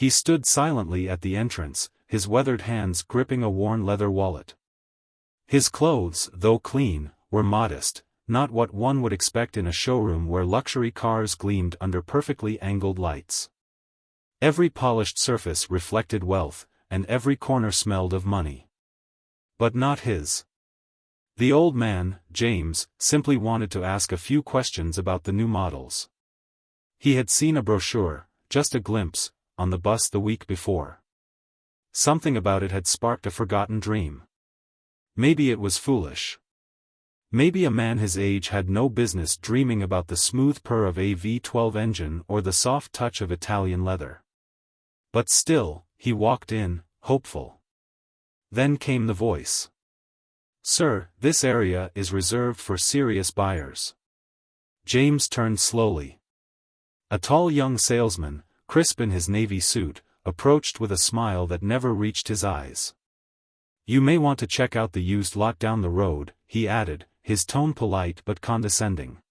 He stood silently at the entrance, his weathered hands gripping a worn leather wallet. His clothes, though clean, were modest, not what one would expect in a showroom where luxury cars gleamed under perfectly angled lights. Every polished surface reflected wealth, and every corner smelled of money. But not his. The old man, James, simply wanted to ask a few questions about the new models. He had seen a brochure, just a glimpse, on the bus the week before. Something about it had sparked a forgotten dream. Maybe it was foolish. Maybe a man his age had no business dreaming about the smooth purr of a V12 engine or the soft touch of Italian leather. But still, he walked in, hopeful. Then came the voice. "Sir, this area is reserved for serious buyers." James turned slowly. A tall young salesman, crisp in his navy suit, approached with a smile that never reached his eyes. "You may want to check out the used lot down the road," he added, his tone polite but condescending.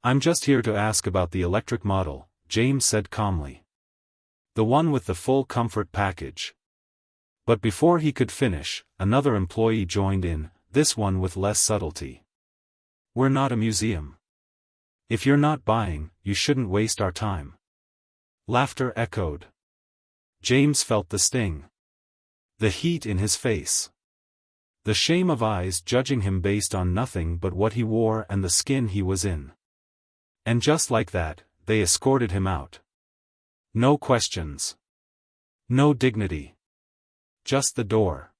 "I'm just here to ask about the electric model," James said calmly. "The one with the full comfort package." But before he could finish, another employee joined in, this one with less subtlety. "We're not a museum. If you're not buying, you shouldn't waste our time." Laughter echoed. James felt the sting. The heat in his face. The shame of eyes judging him based on nothing but what he wore and the skin he was in. And just like that, they escorted him out. No questions. No dignity. Just the door.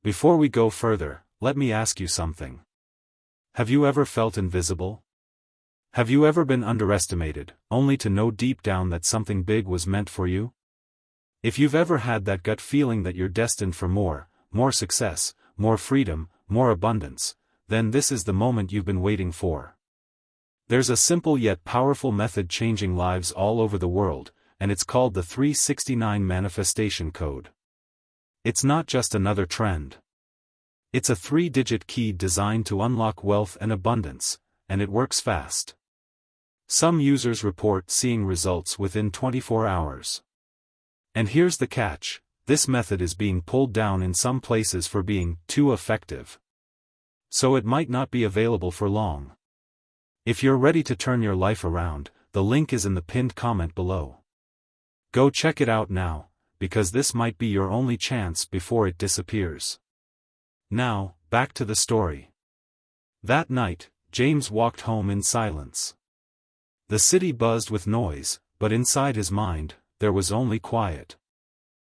"Before we go further, let me ask you something. Have you ever felt invisible? Have you ever been underestimated, only to know deep down that something big was meant for you? If you've ever had that gut feeling that you're destined for more success, more freedom, more abundance, then this is the moment you've been waiting for. There's a simple yet powerful method changing lives all over the world, and it's called the 369 Manifestation Code. It's not just another trend. It's a 3-digit key designed to unlock wealth and abundance, and it works fast. Some users report seeing results within 24 hours. And here's the catch: this method is being pulled down in some places for being too effective. So it might not be available for long. If you're ready to turn your life around, the link is in the pinned comment below. Go check it out now, because this might be your only chance before it disappears. Now, back to the story. That night, James walked home in silence. The city buzzed with noise, but inside his mind, there was only quiet.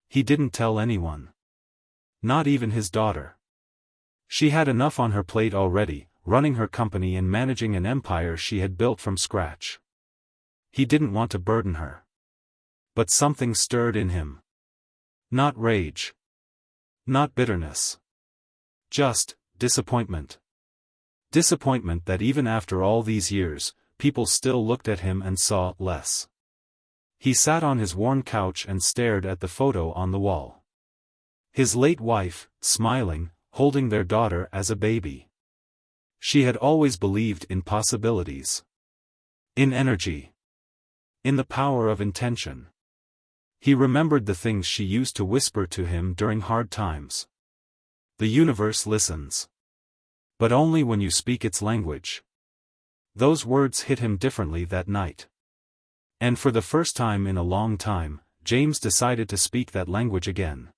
He didn't tell anyone. Not even his daughter. She had enough on her plate already, running her company and managing an empire she had built from scratch. He didn't want to burden her. But something stirred in him. Not rage. Not bitterness. Just disappointment. Disappointment that even after all these years, people still looked at him and saw less. He sat on his worn couch and stared at the photo on the wall. His late wife, smiling, holding their daughter as a baby. She had always believed in possibilities. In energy. In the power of intention. He remembered the things she used to whisper to him during hard times. The universe listens. But only when you speak its language. Those words hit him differently that night. And for the first time in a long time, James decided to speak that language again.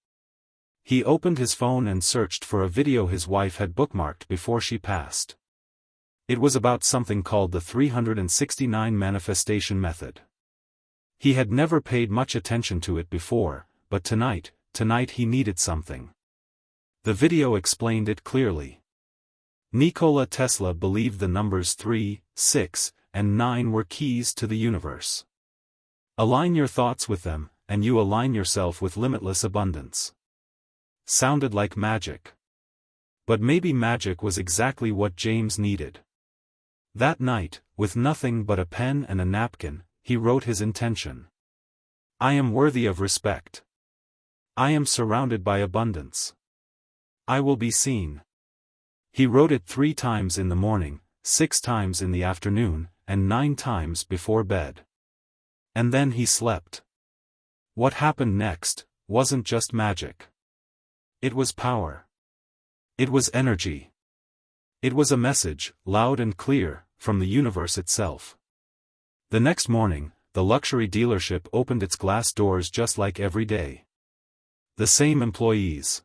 He opened his phone and searched for a video his wife had bookmarked before she passed. It was about something called the 369 Manifestation Method. He had never paid much attention to it before, but tonight he needed something. The video explained it clearly. Nikola Tesla believed the numbers 3, 6, and 9 were keys to the universe. Align your thoughts with them, and you align yourself with limitless abundance. Sounded like magic. But maybe magic was exactly what James needed. That night, with nothing but a pen and a napkin, he wrote his intention. I am worthy of respect. I am surrounded by abundance. I will be seen. He wrote it 3 times in the morning, 6 times in the afternoon, and 9 times before bed. And then he slept. What happened next wasn't just magic. It was power. It was energy. It was a message, loud and clear, from the universe itself. The next morning, the luxury dealership opened its glass doors just like every day. The same employees.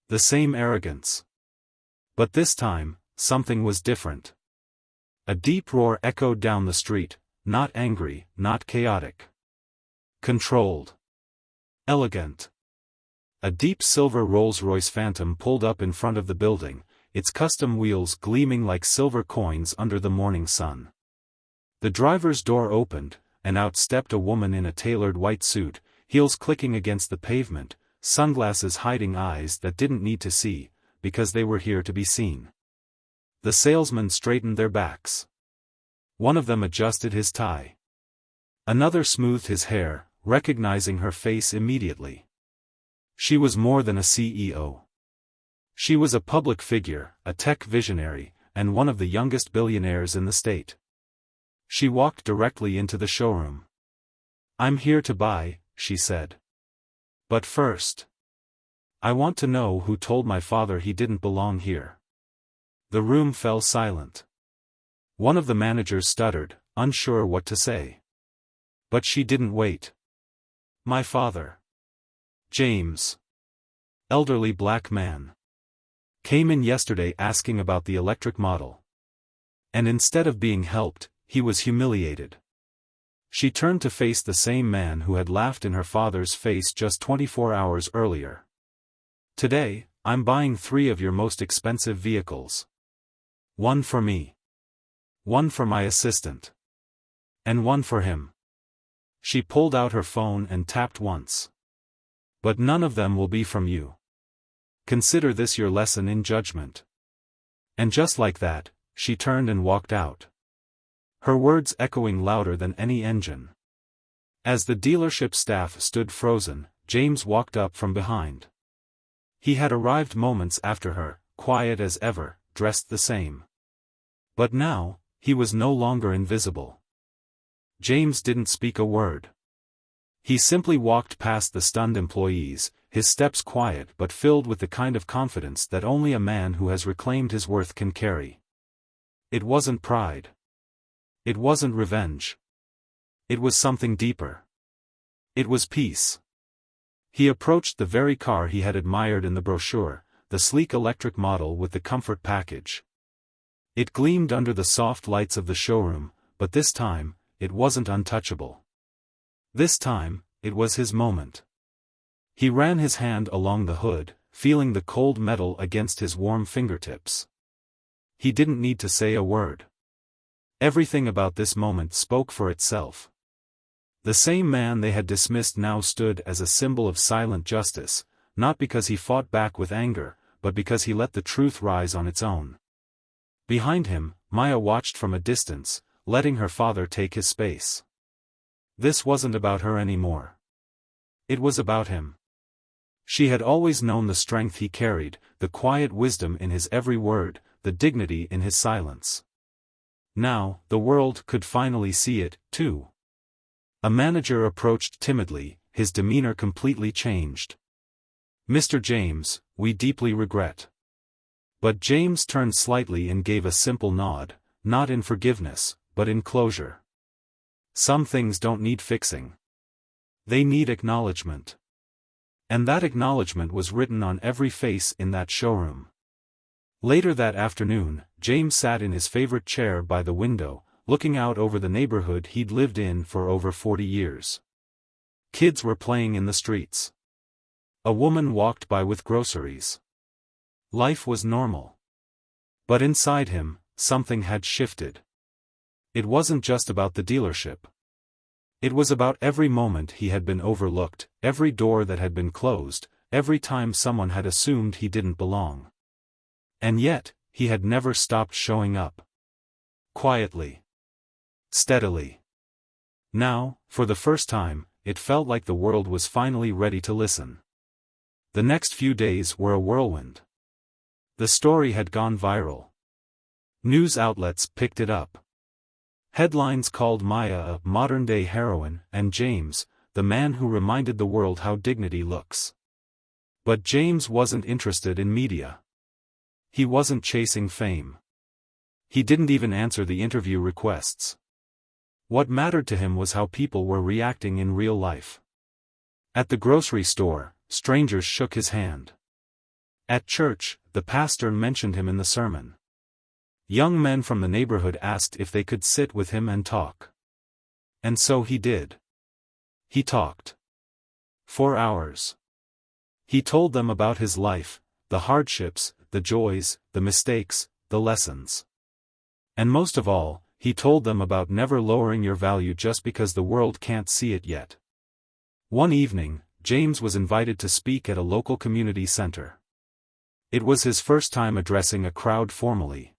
The same arrogance. But this time, something was different. A deep roar echoed down the street, not angry, not chaotic. Controlled. Elegant. A deep silver Rolls-Royce Phantom pulled up in front of the building, its custom wheels gleaming like silver coins under the morning sun. The driver's door opened, and out stepped a woman in a tailored white suit, heels clicking against the pavement, sunglasses hiding eyes that didn't need to see, because they were here to be seen. The salesmen straightened their backs. One of them adjusted his tie. Another smoothed his hair, recognizing her face immediately. She was more than a CEO. She was a public figure, a tech visionary, and one of the youngest billionaires in the state. She walked directly into the showroom. "I'm here to buy," she said. "But first, I want to know who told my father he didn't belong here." The room fell silent. One of the managers stuttered, unsure what to say. But she didn't wait. "My father, James, elderly black man, came in yesterday asking about the electric model. And instead of being helped, he was humiliated." She turned to face the same man who had laughed in her father's face just 24 hours earlier. "Today, I'm buying 3 of your most expensive vehicles. One for me. One for my assistant. And one for him." She pulled out her phone and tapped once. "But none of them will be from you. Consider this your lesson in judgment." And just like that, she turned and walked out. Her words echoing louder than any engine. As the dealership staff stood frozen, James walked up from behind. He had arrived moments after her, quiet as ever, dressed the same. But now, he was no longer invisible. James didn't speak a word. He simply walked past the stunned employees, his steps quiet but filled with the kind of confidence that only a man who has reclaimed his worth can carry. It wasn't pride. It wasn't revenge. It was something deeper. It was peace. He approached the very car he had admired in the brochure, the sleek electric model with the comfort package. It gleamed under the soft lights of the showroom, but this time, it wasn't untouchable. This time, it was his moment. He ran his hand along the hood, feeling the cold metal against his warm fingertips. He didn't need to say a word. Everything about this moment spoke for itself. The same man they had dismissed now stood as a symbol of silent justice, not because he fought back with anger, but because he let the truth rise on its own. Behind him, Maya watched from a distance, letting her father take his space. This wasn't about her anymore. It was about him. She had always known the strength he carried, the quiet wisdom in his every word, the dignity in his silence. Now, the world could finally see it, too. A manager approached timidly, his demeanor completely changed. "Mr. James, we deeply regret." But James turned slightly and gave a simple nod, not in forgiveness, but in closure. Some things don't need fixing. They need acknowledgement. And that acknowledgement was written on every face in that showroom. Later that afternoon, James sat in his favorite chair by the window, looking out over the neighborhood he'd lived in for over 40 years. Kids were playing in the streets. A woman walked by with groceries. Life was normal. But inside him, something had shifted. It wasn't just about the dealership. It was about every moment he had been overlooked, every door that had been closed, every time someone had assumed he didn't belong. And yet, he had never stopped showing up. Quietly. Steadily. Now, for the first time, it felt like the world was finally ready to listen. The next few days were a whirlwind. The story had gone viral. News outlets picked it up. Headlines called Maya a modern-day heroine, and James, the man who reminded the world how dignity looks. But James wasn't interested in media. He wasn't chasing fame. He didn't even answer the interview requests. What mattered to him was how people were reacting in real life. At the grocery store, strangers shook his hand. At church, the pastor mentioned him in the sermon. Young men from the neighborhood asked if they could sit with him and talk. And so he did. He talked. For hours. He told them about his life, the hardships, the joys, the mistakes, the lessons. And most of all, he told them about never lowering your value just because the world can't see it yet. One evening, James was invited to speak at a local community center. It was his first time addressing a crowd formally.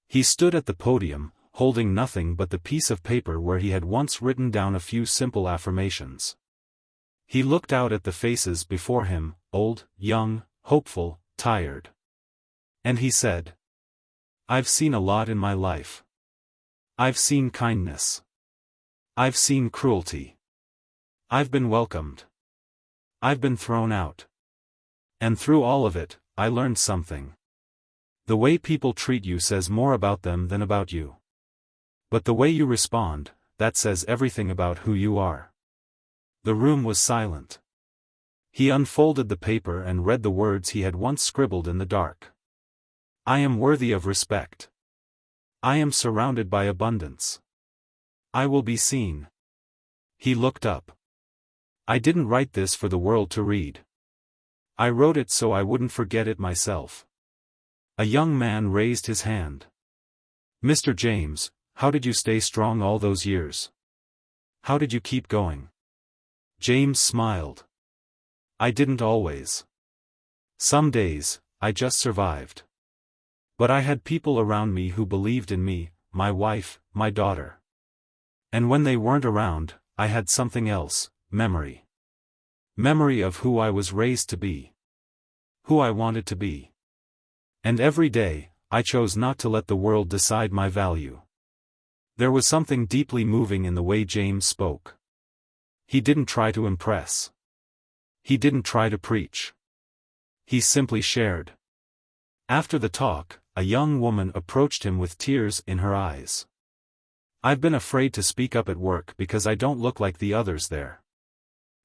He stood at the podium, holding nothing but the piece of paper where he had once written down a few simple affirmations. He looked out at the faces before him, old, young, hopeful, tired. And he said, "I've seen a lot in my life. I've seen kindness. I've seen cruelty. I've been welcomed. I've been thrown out. And through all of it, I learned something. The way people treat you says more about them than about you. But the way you respond, that says everything about who you are." The room was silent. He unfolded the paper and read the words he had once scribbled in the dark. "I am worthy of respect. I am surrounded by abundance. I will be seen." He looked up. "I didn't write this for the world to read. I wrote it so I wouldn't forget it myself." A young man raised his hand. "Mr. James, how did you stay strong all those years? How did you keep going?" James smiled. "I didn't always. Some days, I just survived. But I had people around me who believed in me, my wife, my daughter. And when they weren't around, I had something else, memory. Memory of who I was raised to be. Who I wanted to be. And every day, I chose not to let the world decide my value." There was something deeply moving in the way James spoke. He didn't try to impress. He didn't try to preach. He simply shared. After the talk, a young woman approached him with tears in her eyes. "I've been afraid to speak up at work because I don't look like the others there.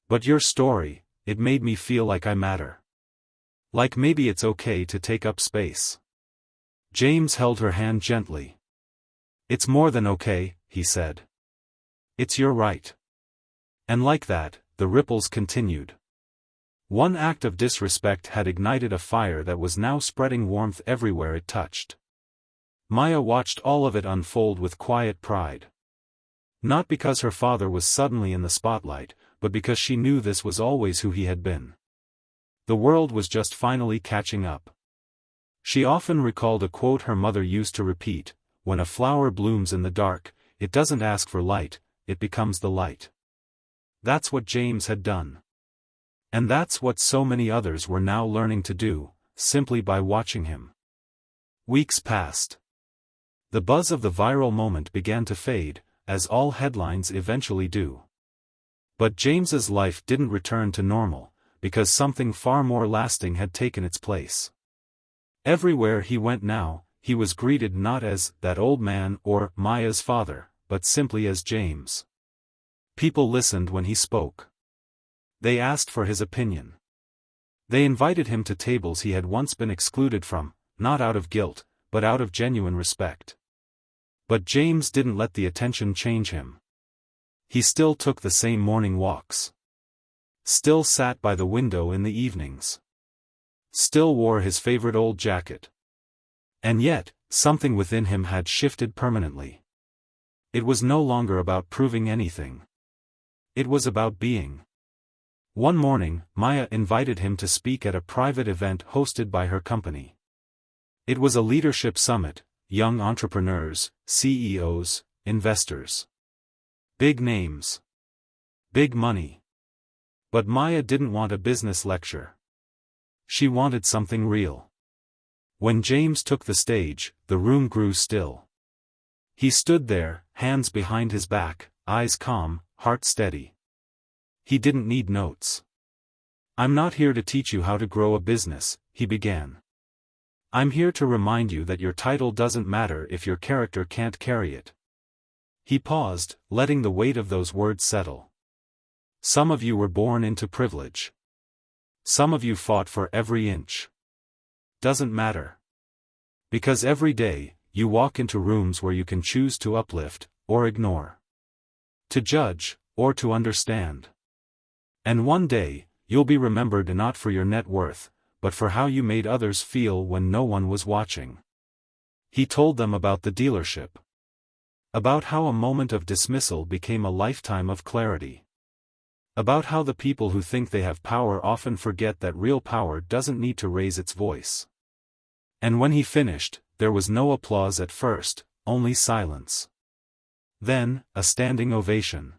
But your story, it made me feel like I matter. Like maybe it's okay to take up space." James held her hand gently. "It's more than okay," he said. "It's your right." And like that, the ripples continued. One act of disrespect had ignited a fire that was now spreading warmth everywhere it touched. Maya watched all of it unfold with quiet pride. Not because her father was suddenly in the spotlight, but because she knew this was always who he had been. The world was just finally catching up. She often recalled a quote her mother used to repeat, "When a flower blooms in the dark, it doesn't ask for light, it becomes the light." That's what James had done. And that's what so many others were now learning to do, simply by watching him. Weeks passed. The buzz of the viral moment began to fade, as all headlines eventually do. But James's life didn't return to normal, because something far more lasting had taken its place. Everywhere he went now, he was greeted not as "that old man" or "Maya's father," but simply as James. People listened when he spoke. They asked for his opinion. They invited him to tables he had once been excluded from, not out of guilt, but out of genuine respect. But James didn't let the attention change him. He still took the same morning walks. Still sat by the window in the evenings. Still wore his favorite old jacket. And yet, something within him had shifted permanently. It was no longer about proving anything. It was about being. One morning, Maya invited him to speak at a private event hosted by her company. It was a leadership summit, young entrepreneurs, CEOs, investors. Big names. Big money. But Maya didn't want a business lecture. She wanted something real. When James took the stage, the room grew still. He stood there, hands behind his back, eyes calm, heart steady. He didn't need notes. "I'm not here to teach you how to grow a business," he began. "I'm here to remind you that your title doesn't matter if your character can't carry it." He paused, letting the weight of those words settle. "Some of you were born into privilege. Some of you fought for every inch. Doesn't matter. Because every day, you walk into rooms where you can choose to uplift, or ignore. To judge, or to understand. And one day, you'll be remembered not for your net worth, but for how you made others feel when no one was watching." He told them about the dealership. About how a moment of dismissal became a lifetime of clarity. About how the people who think they have power often forget that real power doesn't need to raise its voice. And when he finished, there was no applause at first, only silence. Then, a standing ovation.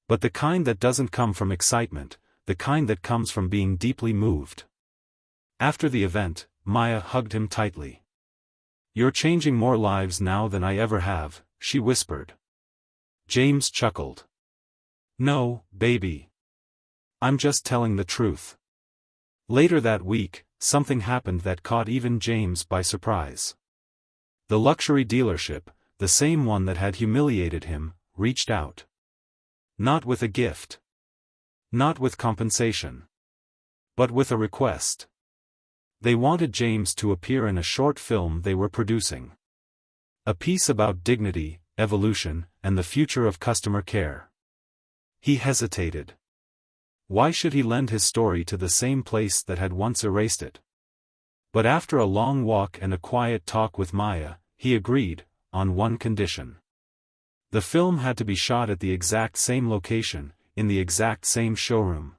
But the kind that doesn't come from excitement, the kind that comes from being deeply moved. After the event, Maya hugged him tightly. "You're changing more lives now than I ever have," she whispered. James chuckled. "No, baby. I'm just telling the truth." Later that week, something happened that caught even James by surprise. The luxury dealership, the same one that had humiliated him, reached out. Not with a gift. Not with compensation. But with a request. They wanted James to appear in a short film they were producing. A piece about dignity, evolution, and the future of customer care. He hesitated. Why should he lend his story to the same place that had once erased it? But after a long walk and a quiet talk with Maya, he agreed, on one condition. The film had to be shot at the exact same location, in the exact same showroom.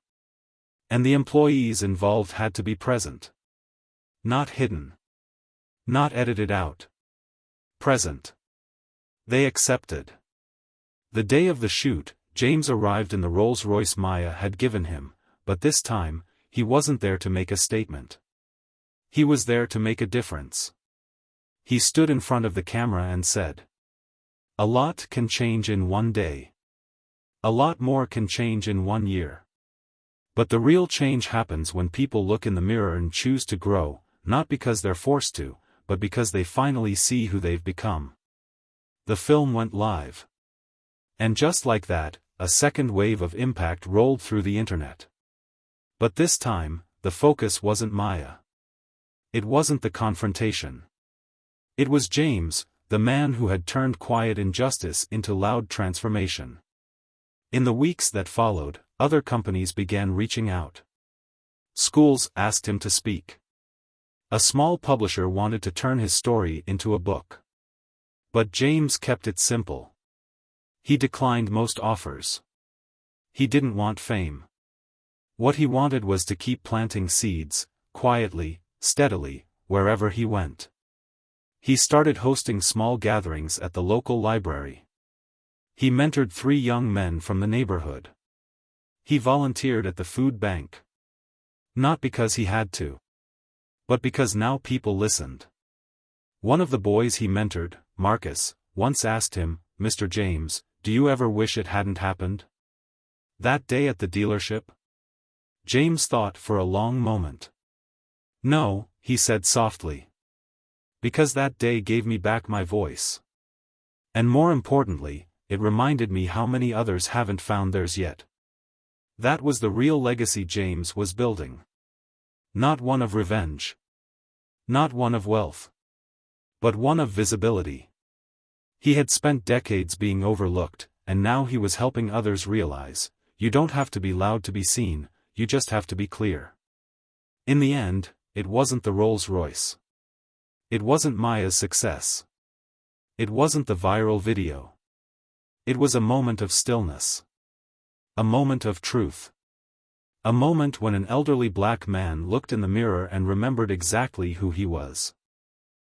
And the employees involved had to be present. Not hidden. Not edited out. Present. They accepted. The day of the shoot, James arrived in the Rolls-Royce Maya had given him, but this time, he wasn't there to make a statement. He was there to make a difference. He stood in front of the camera and said, "A lot can change in one day. A lot more can change in 1 year. But the real change happens when people look in the mirror and choose to grow, not because they're forced to, but because they finally see who they've become." The film went live. And just like that, a second wave of impact rolled through the internet. But this time, the focus wasn't Maya. It wasn't the confrontation. It was James, the man who had turned quiet injustice into loud transformation. In the weeks that followed, other companies began reaching out. Schools asked him to speak. A small publisher wanted to turn his story into a book. But James kept it simple. He declined most offers. He didn't want fame. What he wanted was to keep planting seeds, quietly, steadily, wherever he went. He started hosting small gatherings at the local library. He mentored 3 young men from the neighborhood. He volunteered at the food bank. Not because he had to. But because now people listened. One of the boys he mentored, Marcus, once asked him, "Mr. James, do you ever wish it hadn't happened? That day at the dealership?" James thought for a long moment. "No," he said softly. "Because that day gave me back my voice. And more importantly, it reminded me how many others haven't found theirs yet." That was the real legacy James was building. Not one of revenge. Not one of wealth. But one of visibility. He had spent decades being overlooked, and now he was helping others realize, you don't have to be loud to be seen, you just have to be clear. In the end, it wasn't the Rolls-Royce. It wasn't Maya's success. It wasn't the viral video. It was a moment of stillness. A moment of truth. A moment when an elderly black man looked in the mirror and remembered exactly who he was.